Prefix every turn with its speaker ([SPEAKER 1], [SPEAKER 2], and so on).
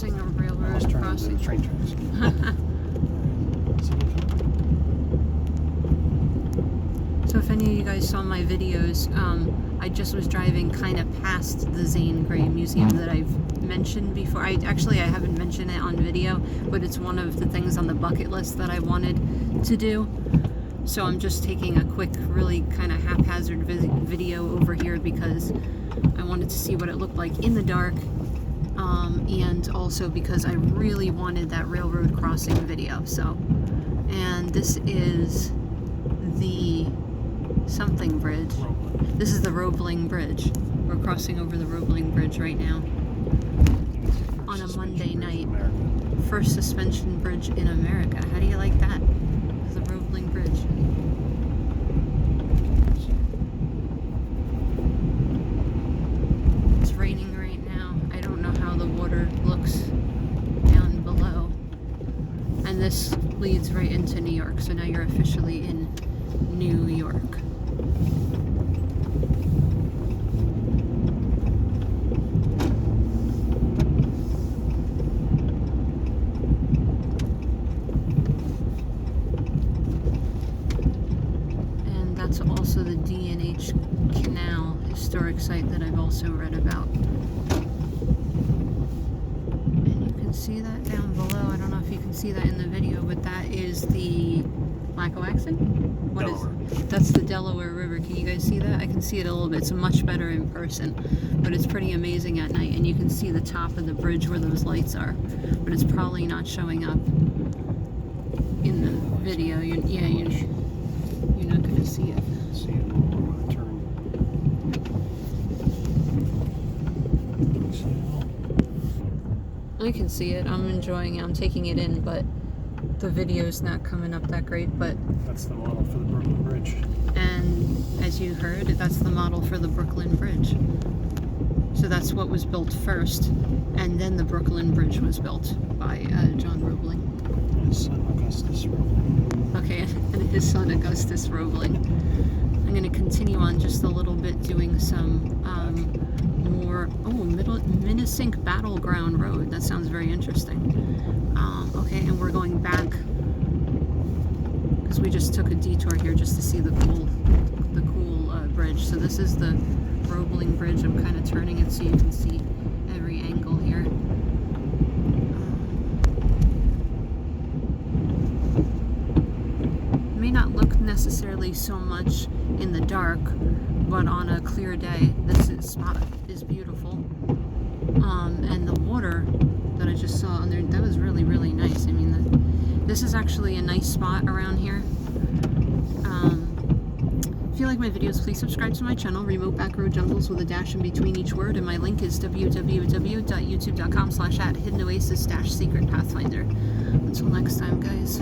[SPEAKER 1] crossing a railroad crossing.
[SPEAKER 2] The train tracks.
[SPEAKER 1] So if any of you guys saw my videos, I just was driving kind of past the Zane Grey Museum that I've mentioned before. I haven't mentioned it on video, but it's one of the things on the bucket list that I wanted to do. So I'm just taking a quick, really kind of haphazard video over here because I wanted to see what it looked like in the dark, and also because I really wanted that railroad crossing video. So, and this is the something bridge. This is the Roebling Bridge. We're crossing over the Roebling Bridge right now on a Monday night. First suspension bridge in America. How do you like that? The Roebling Bridge. It's raining right now. I don't know how the water looks down below. And this leads right into New York. So now you're officially in New York. And that's also the D&H Canal historic site that I've also read about. And you can see that down below. I don't know if you can see that in the video, but that is the Lackawaxen? What is it? That's the Delaware River. Can you guys see that? I can see it a little bit. It's much better in person, but it's pretty amazing at night. And you can see the top of the bridge where those lights are, but it's probably not showing up in the video. You're not going to see it.
[SPEAKER 2] See it on the turn.
[SPEAKER 1] I can see it. I'm enjoying it. I'm taking it in, but the video's not coming up that great. But
[SPEAKER 2] that's the model for the Brooklyn Bridge.
[SPEAKER 1] And as you heard, that's the model for the Brooklyn Bridge. So that's what was built first, and then the Brooklyn Bridge was built by John Roebling.
[SPEAKER 2] His son Augustus Roebling.
[SPEAKER 1] Okay, and his son Augustus Roebling. I'm going to continue on just a little bit doing some more. Oh, Minnesink Battleground Road. That sounds very interesting. Okay, and we're going back because we just took a detour here just to see the cool bridge. So this is the Roebling Bridge. I'm kind of turning it so you can see every angle here. May not look necessarily so much in the dark, but on a clear day, this spot is beautiful. And the water that I just saw on there, that was really, really nice. I mean, this is actually a nice spot around here. If you like my videos, please subscribe to my channel, Remote-Backroad-Jungles with a dash in between each word, and my link is www.youtube.com/@hiddenoasis-secret pathfinder. Until next time, guys.